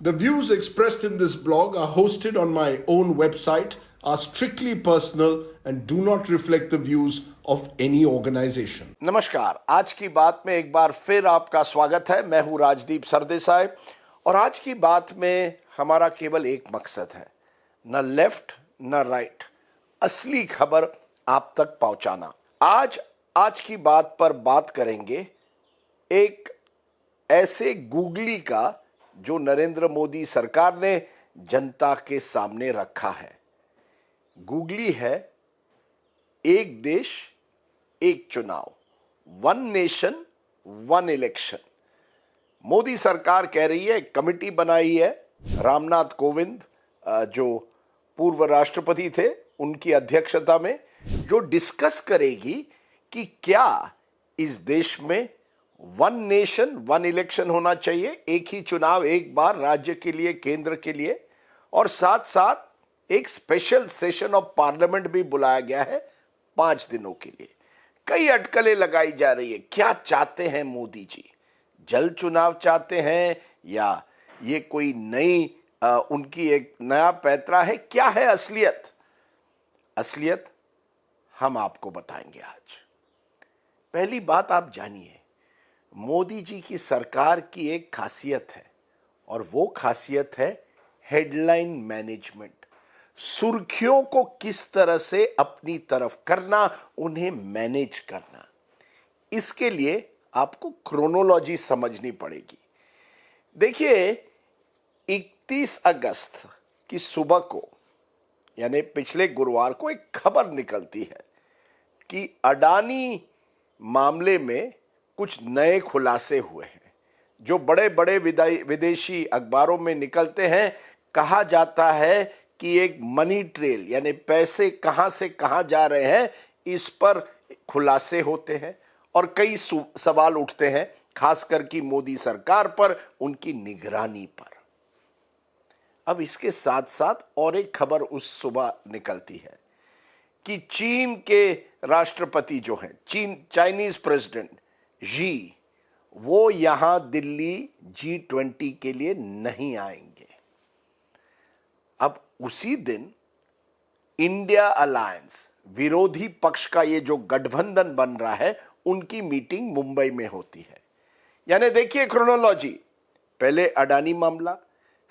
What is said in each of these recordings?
The views expressed in this blog are hosted on my own website, are strictly personal, and do not reflect the views of any organization. नमस्कार, आज की बात में एक बार फिर आपका स्वागत है। मैं हूं राजदीप सरदेसाई और आज की बात में हमारा केवल एक मकसद है, न लेफ्ट न राइट, असली खबर आप तक पहुंचाना। आज की बात पर बात करेंगे एक ऐसे गूगली का जो नरेंद्र मोदी सरकार ने जनता के सामने रखा है। गूगली है एक देश एक चुनाव, one nation one election. Modi सरकार कह रही है, कमेटी बनाई है, रामनाथ कोविंद जो पूर्व राष्ट्रपति थे उनकी अध्यक्षता में, जो डिस्कस करेगी कि क्या इस देश में वन नेशन वन इलेक्शन होना चाहिए, एक ही चुनाव एक बार राज्य के लिए, केंद्र के लिए, और साथ साथ एक स्पेशल सेशन ऑफ पार्लियामेंट भी बुलाया गया है 5 दिनों के लिए। कई अटकलें लगाई जा रही है। क्या चाहते हैं मोदी जी? जल्द चुनाव चाहते हैं या ये कोई नई उनकी एक नया पैतरा है? क्या है असलियत हम आपको बताएंगे आज। पहली बात आप जानिए, मोदी जी की सरकार की एक खासियत है और वो खासियत है हेडलाइन मैनेजमेंट। सुर्खियों को किस तरह से अपनी तरफ करना, उन्हें मैनेज करना। इसके लिए आपको क्रोनोलॉजी समझनी पड़ेगी। देखिए, 31 अगस्त की सुबह को, यानी पिछले गुरुवार को, एक खबर निकलती है कि अडानी मामले में कुछ नए खुलासे हुए हैं जो बड़े बड़े विदेशी अखबारों में निकलते हैं। कहा जाता है कि एक मनी ट्रेल, यानी पैसे कहां से कहां जा रहे हैं, इस पर खुलासे होते हैं और कई सवाल उठते हैं, खासकर की मोदी सरकार पर, उनकी निगरानी पर। अब इसके साथ साथ और एक खबर उस सुबह निकलती है कि चीन के राष्ट्रपति जो हैं, चाइनीज प्रेसिडेंट जी, वो यहां दिल्ली G20 के लिए नहीं आएंगे। अब उसी दिन इंडिया अलायंस, विरोधी पक्ष का ये जो गठबंधन बन रहा है, उनकी मीटिंग मुंबई में होती है। यानी देखिए क्रोनोलॉजी, पहले अडानी मामला,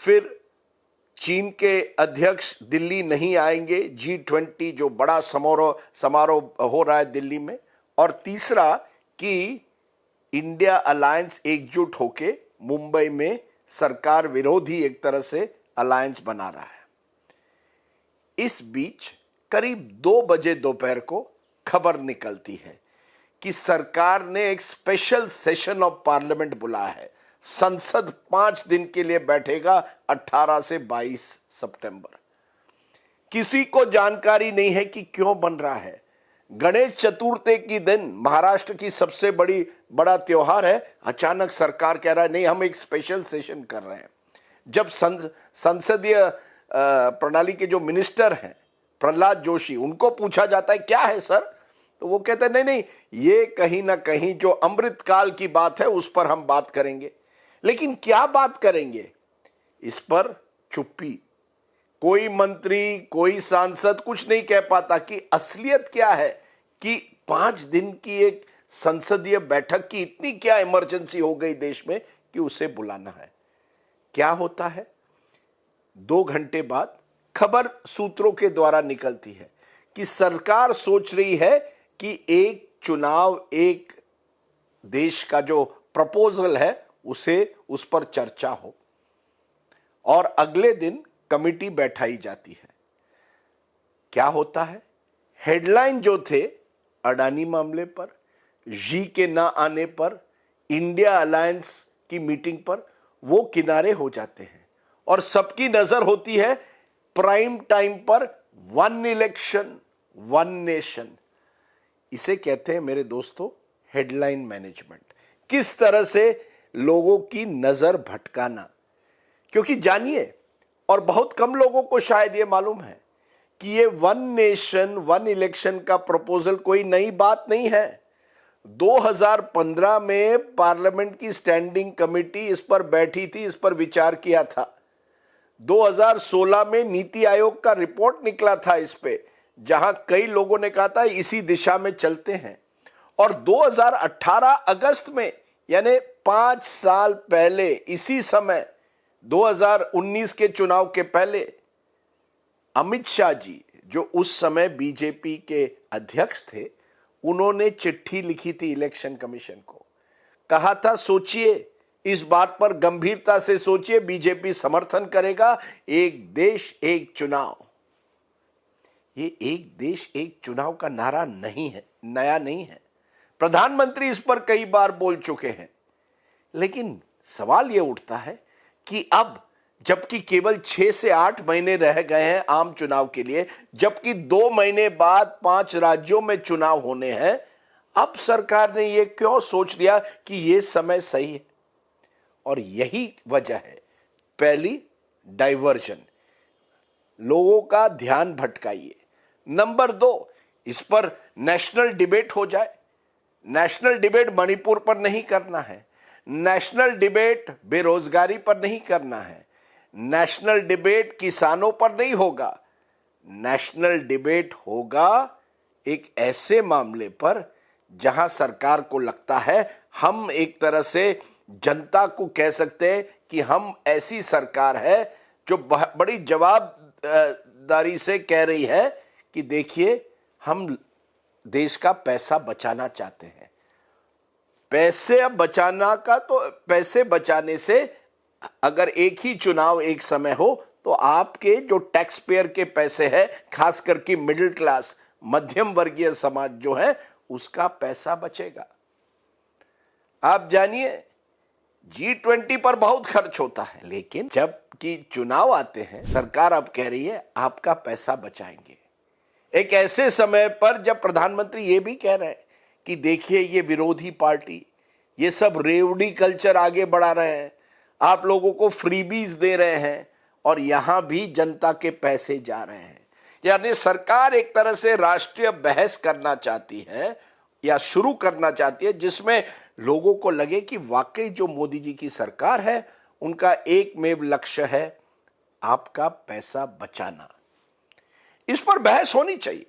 फिर चीन के अध्यक्ष दिल्ली नहीं आएंगे, G20 जो बड़ा समारोह हो रहा है दिल्ली में, और तीसरा कि इंडिया अलायंस एकजुट होके मुंबई में सरकार विरोधी एक तरह से अलायंस बना रहा है। इस बीच करीब 2 बजे दोपहर को खबर निकलती है कि सरकार ने एक स्पेशल सेशन ऑफ पार्लियामेंट बुलाया है। संसद 5 दिन के लिए बैठेगा 18 से 22 सितंबर। किसी को जानकारी नहीं है कि क्यों बन रहा है। गणेश चतुर्थी के दिन, महाराष्ट्र की सबसे बड़ा त्योहार है, अचानक सरकार कह रहा है नहीं, हम एक स्पेशल सेशन कर रहे हैं। जब संसदीय प्रणाली के जो मिनिस्टर हैं प्रहलाद जोशी, उनको पूछा जाता है क्या है सर, तो वो कहते हैं नहीं, ये कहीं ना कहीं जो अमृतकाल की बात है उस पर हम बात करेंगे। लेकिन क्या बात करेंगे, इस पर चुप्पी। कोई मंत्री, कोई सांसद कुछ नहीं कह पाता कि असलियत क्या है, कि 5 दिन की एक संसदीय बैठक की इतनी क्या इमरजेंसी हो गई देश में कि उसे बुलाना है। क्या होता है, 2 घंटे बाद खबर सूत्रों के द्वारा निकलती है कि सरकार सोच रही है कि एक चुनाव एक देश का जो प्रपोजल है उस पर चर्चा हो, और अगले दिन कमेटी बैठाई जाती है। क्या होता है, हेडलाइन जो थे अडानी मामले पर, जी के ना आने पर, इंडिया अलायंस की मीटिंग पर, वो किनारे हो जाते हैं और सबकी नजर होती है प्राइम टाइम पर वन इलेक्शन वन नेशन। इसे कहते हैं मेरे दोस्तों हेडलाइन मैनेजमेंट। किस तरह से लोगों की नजर भटकाना। क्योंकि जानिए, और बहुत कम लोगों को शायद ये मालूम है कि ये वन नेशन वन इलेक्शन का प्रपोजल कोई नई बात नहीं है। 2015 में पार्लियामेंट की स्टैंडिंग कमेटी इस पर बैठी थी, इस पर विचार किया था। 2016 में नीति आयोग का रिपोर्ट निकला था इस पे, जहां कई लोगों ने कहा था इसी दिशा में चलते हैं। और 2018 अगस्त में, यानी 5 साल पहले, इसी समय 2019 के चुनाव के पहले, अमित शाह जी, जो उस समय बीजेपी के अध्यक्ष थे, उन्होंने चिट्ठी लिखी थी इलेक्शन कमीशन को। कहा था सोचिए, इस बात पर गंभीरता से सोचिए, बीजेपी समर्थन करेगा एक देश एक चुनाव। ये एक देश एक चुनाव का नारा नहीं है, नया नहीं है। प्रधानमंत्री इस पर कई बार बोल चुके हैं। लेकिन सवाल यह उठता है कि अब, जबकि केवल 6 से 8 महीने रह गए हैं आम चुनाव के लिए, जबकि 2 महीने बाद 5 राज्यों में चुनाव होने हैं, अब सरकार ने यह क्यों सोच लिया कि यह समय सही है? और यही वजह है। पहली, डाइवर्जन, लोगों का ध्यान भटकाइए। नंबर 2, इस पर नेशनल डिबेट हो जाए। नेशनल डिबेट मणिपुर पर नहीं करना है, नेशनल डिबेट बेरोजगारी पर नहीं करना है, नेशनल डिबेट किसानों पर नहीं होगा। नेशनल डिबेट होगा एक ऐसे मामले पर जहां सरकार को लगता है हम एक तरह से जनता को कह सकते हैं कि हम ऐसी सरकार है जो बड़ी जवाबदारी से कह रही है कि देखिए, हम देश का पैसा बचाना चाहते हैं। पैसे बचाना का, तो पैसे बचाने से अगर एक ही चुनाव एक समय हो तो आपके जो टैक्स पेयर के पैसे हैं, खास करके मिडिल क्लास, मध्यम वर्गीय समाज जो है, उसका पैसा बचेगा। आप जानिए, G20 पर बहुत खर्च होता है, लेकिन जब कि चुनाव आते हैं, सरकार अब कह रही है आपका पैसा बचाएंगे। एक ऐसे समय पर जब प्रधानमंत्री ये भी कह रहे हैं कि देखिए, ये विरोधी पार्टी, ये सब रेवड़ी कल्चर आगे बढ़ा रहे हैं, आप लोगों को फ्रीबीज दे रहे हैं और यहां भी जनता के पैसे जा रहे हैं। यानी सरकार एक तरह से राष्ट्रीय बहस करना चाहती है या शुरू करना चाहती है, जिसमें लोगों को लगे कि वाकई जो मोदी जी की सरकार है, उनका एकमेव लक्ष्य है आपका पैसा बचाना। इस पर बहस होनी चाहिए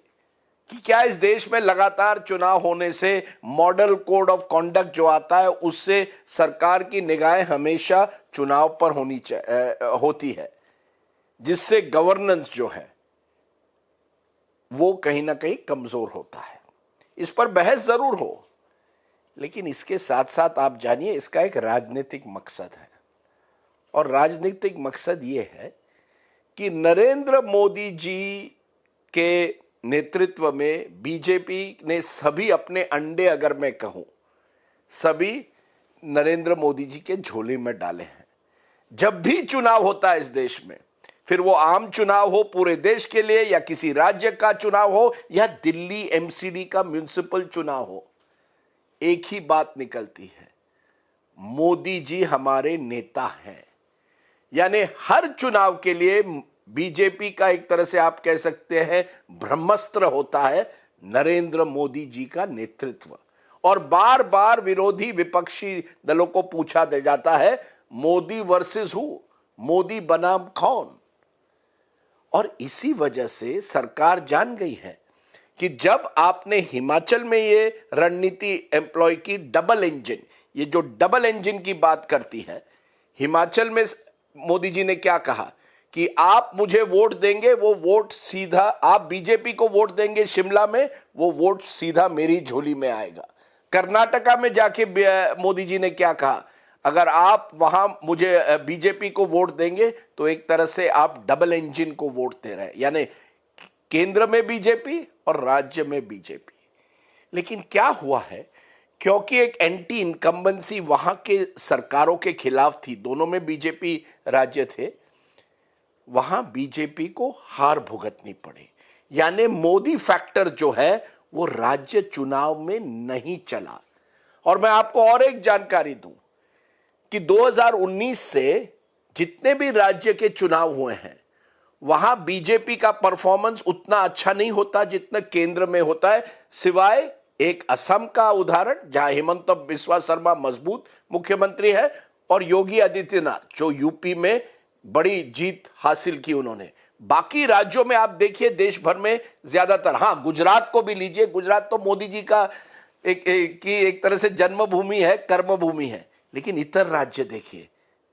कि क्या इस देश में लगातार चुनाव होने से मॉडल कोड ऑफ कॉन्डक्ट जो आता है, उससे सरकार की निगाहें हमेशा चुनाव पर होती है, जिससे गवर्नेंस जो है वो कहीं ना कहीं कमजोर होता है। इस पर बहस जरूर हो, लेकिन इसके साथ साथ आप जानिए, इसका एक राजनीतिक मकसद है। और राजनीतिक मकसद ये है कि नरेंद्र मोदी जी के नेतृत्व में बीजेपी ने सभी अपने अंडे, अगर मैं कहूं, सभी नरेंद्र मोदी जी के झोले में डाले हैं। जब भी चुनाव होता है इस देश में, फिर वो आम चुनाव हो पूरे देश के लिए, या किसी राज्य का चुनाव हो, या दिल्ली एमसीडी का म्युनिसिपल चुनाव हो, एक ही बात निकलती है, मोदी जी हमारे नेता हैं। यानी हर चुनाव के लिए बीजेपी का एक तरह से आप कह सकते हैं ब्रह्मास्त्र होता है नरेंद्र मोदी जी का नेतृत्व। और बार बार विरोधी विपक्षी दलों को पूछा जाता है, मोदी वर्सेस हु, मोदी बनाम कौन? और इसी वजह से सरकार जान गई है कि जब आपने हिमाचल में ये रणनीति एम्प्लॉय की, डबल इंजन, ये जो डबल इंजन की बात करती है, हिमाचल में मोदी जी ने क्या कहा कि आप मुझे वोट देंगे, वो वोट सीधा, आप बीजेपी को वोट देंगे शिमला में, वो वोट सीधा मेरी झोली में आएगा। कर्नाटका में जाके मोदी जी ने क्या कहा, अगर आप वहां मुझे बीजेपी को वोट देंगे तो एक तरह से आप डबल इंजन को वोट दे रहे हैं, यानी केंद्र में बीजेपी और राज्य में बीजेपी। लेकिन क्या हुआ है, क्योंकि एक एंटी इनकम्बेंसी वहां के सरकारों के खिलाफ थी, दोनों में बीजेपी राज्य थे, वहां बीजेपी को हार भुगतनी पड़ी। यानी मोदी फैक्टर जो है वो राज्य चुनाव में नहीं चला। और मैं आपको और एक जानकारी दूं कि 2019 से जितने भी राज्य के चुनाव हुए हैं, वहां बीजेपी का परफॉर्मेंस उतना अच्छा नहीं होता जितना केंद्र में होता है, सिवाय एक असम का उदाहरण, जहां हिमंत बिस्वा शर्मा मजबूत मुख्यमंत्री है, और योगी आदित्यनाथ जो यूपी में बड़ी जीत हासिल की उन्होंने। बाकी राज्यों में आप देखिए देश भर में ज्यादातर, हाँ गुजरात को भी लीजिए, गुजरात तो मोदी जी का एक तरह से जन्मभूमि है, कर्मभूमि है। लेकिन इतर राज्य देखिए,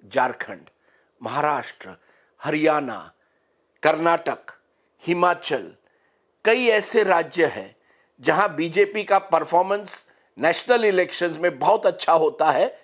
झारखंड, महाराष्ट्र, हरियाणा, कर्नाटक, हिमाचल, कई ऐसे राज्य हैं जहां बीजेपी का परफॉर्मेंस नेशनल इलेक्शंस में बहुत अच्छा होता है,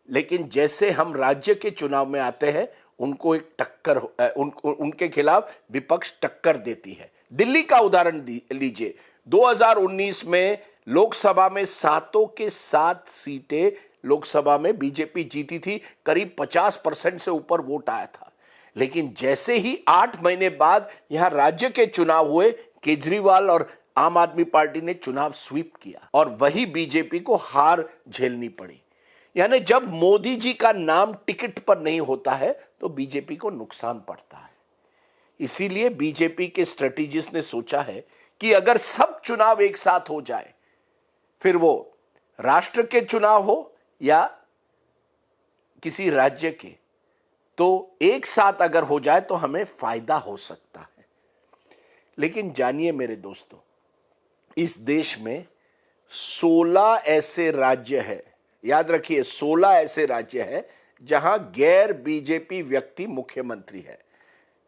लेकिन जैसे हम राज्य के चुनाव में आते हैं उनको एक टक्कर उनके खिलाफ विपक्ष टक्कर देती है। दिल्ली का उदाहरण लीजिए, 2019 में लोकसभा में 7 के 7 सीटें लोकसभा में बीजेपी जीती थी, करीब 50% से ऊपर वोट आया था। लेकिन जैसे ही 8 महीने बाद यहां राज्य के चुनाव हुए, केजरीवाल और आम आदमी पार्टी ने चुनाव स्वीप किया और वही बीजेपी को हार झेलनी पड़ी। यानी जब मोदी जी का नाम टिकट पर नहीं होता है तो बीजेपी को नुकसान पड़ता है। इसीलिए बीजेपी के स्ट्रेटेजिस्ट ने सोचा है कि अगर सब चुनाव एक साथ हो जाए, फिर वो राष्ट्र के चुनाव हो या किसी राज्य के, तो एक साथ अगर हो जाए तो हमें फायदा हो सकता है। लेकिन जानिए मेरे दोस्तों, इस देश में 16 ऐसे राज्य हैं, याद रखिए 16 ऐसे राज्य हैं जहां गैर बीजेपी व्यक्ति मुख्यमंत्री है,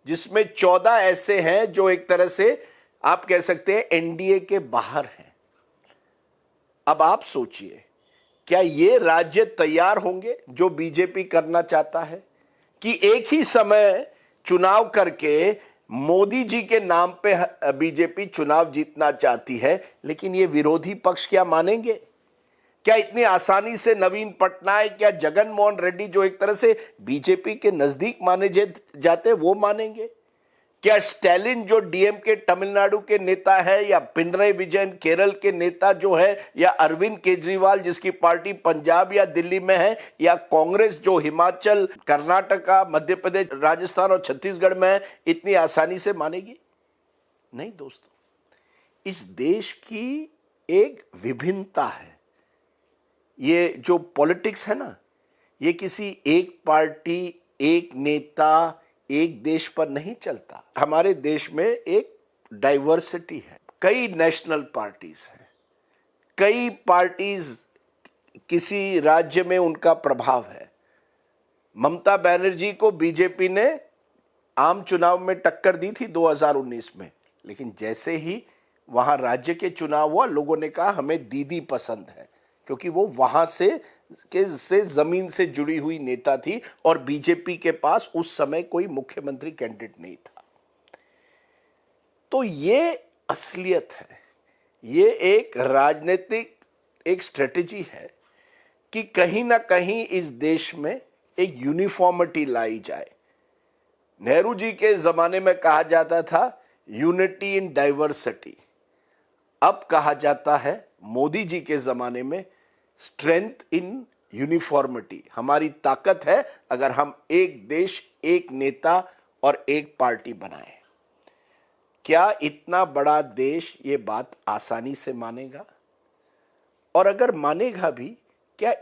जिसमें 14 ऐसे हैं जो एक तरह से आप कह सकते हैं एनडीए के बाहर हैं। अब आप सोचिए, क्या ये राज्य तैयार होंगे जो बीजेपी करना चाहता है कि एक ही समय चुनाव करके मोदी जी के नाम पे बीजेपी चुनाव जीतना चाहती है, लेकिन ये विरोधी पक्ष क्या मानेंगे? क्या इतनी आसानी से नवीन पटनायक या जगन मोहन रेड्डी जो एक तरह से बीजेपी के नजदीक माने जाते वो मानेंगे? क्या स्टैलिन जो डीएमके तमिलनाडु के नेता है, या पिनरई विजयन केरल के नेता जो है, या अरविंद केजरीवाल जिसकी पार्टी पंजाब या दिल्ली में है, या कांग्रेस जो हिमाचल, कर्नाटका, मध्य प्रदेश, राजस्थान और छत्तीसगढ़ में है, इतनी आसानी से मानेगी? नहीं दोस्तों, इस देश की एक विभिन्नता है। ये जो पॉलिटिक्स है ना, ये किसी एक पार्टी, एक नेता, एक देश पर नहीं चलता। हमारे देश में एक डाइवर्सिटी है, कई नेशनल पार्टीज हैं, कई पार्टीज किसी राज्य में उनका प्रभाव है। ममता बनर्जी को बीजेपी ने आम चुनाव में टक्कर दी थी 2019 में, लेकिन जैसे ही वहां राज्य के चुनाव हुआ, लोगों ने कहा हमें दीदी पसंद है, क्योंकि वो वहां से जमीन से जुड़ी हुई नेता थी और बीजेपी के पास उस समय कोई मुख्यमंत्री कैंडिडेट नहीं था। तो ये असलियत है, ये एक राजनीतिक एक स्ट्रेटेजी है कि कहीं ना कहीं इस देश में एक यूनिफॉर्मिटी लाई जाए। नेहरू जी के जमाने में कहा जाता था यूनिटी इन डाइवर्सिटी, अब कहा जाता है मोदी जी के जमाने में स्ट्रेंथ इन यूनिफॉर्मिटी। हमारी ताकत है अगर हम एक देश, एक नेता और एक पार्टी बनाएं। क्या इतना बड़ा देश ये बात आसानी से मानेगा? और अगर मानेगा भी, क्या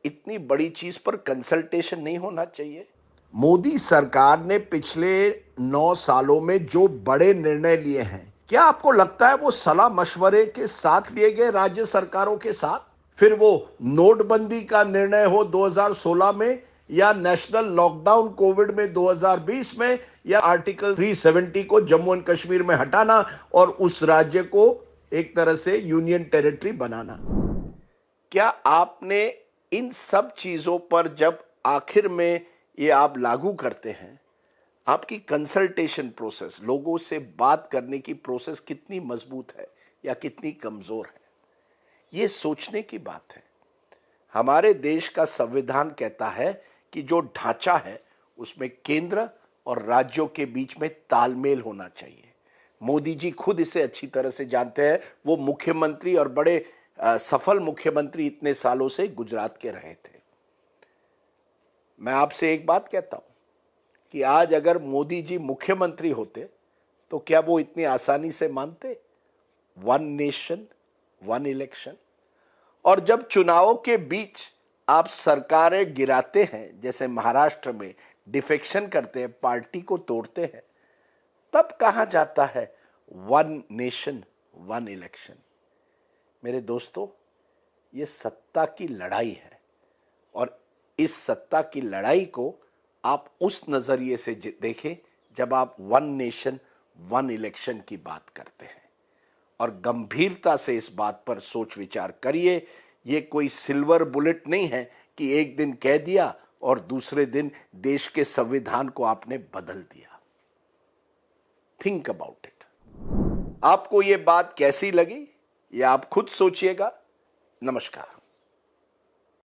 इतनी बड़ी चीज पर कंसल्टेशन नहीं होना चाहिए? मोदी सरकार ने पिछले 9 सालों में जो बड़े निर्णय लिए हैं, क्या आपको लगता है वो सलाह मशवरे के साथ लिए गए राज्य सरकारों के साथ? फिर वो नोटबंदी का निर्णय हो 2016 में, या नेशनल लॉकडाउन कोविड में 2020 में, या आर्टिकल 370 को जम्मू एंड कश्मीर में हटाना और उस राज्य को एक तरह से यूनियन टेरिटरी बनाना। क्या आपने इन सब चीजों पर जब आखिर में ये आप लागू करते हैं, आपकी कंसल्टेशन प्रोसेस, लोगों से बात करने की प्रोसेस कितनी मजबूत है या कितनी कमजोर है? ये सोचने की बात है। हमारे देश का संविधान कहता है कि जो ढांचा है उसमें केंद्र और राज्यों के बीच में तालमेल होना चाहिए। मोदी जी खुद इसे अच्छी तरह से जानते हैं। वो मुख्यमंत्री और बड़े सफल मुख्यमंत्री इतने सालों से गुजरात के रहे थे। मैं आपसे एक बात कहता हूं कि आज अगर मोदी जी मुख्यमंत्री होते तो क्या वो इतनी आसानी से मानते? One nation one election. और जब चुनावों के बीच आप सरकारें गिराते हैं, जैसे महाराष्ट्र में डिफेक्शन करते हैं, पार्टी को तोड़ते हैं, तब कहा जाता है वन नेशन वन इलेक्शन। मेरे दोस्तों, ये सत्ता की लड़ाई है और इस सत्ता की लड़ाई को आप उस नजरिए से देखें जब आप वन नेशन वन इलेक्शन की बात करते हैं, और गंभीरता से इस बात पर सोच विचार करिए। ये कोई सिल्वर बुलेट नहीं है कि एक दिन कह दिया और दूसरे दिन देश के संविधान को आपने बदल दिया। Think about it. आपको ये बात कैसी लगी ये आप खुद सोचिएगा। नमस्कार।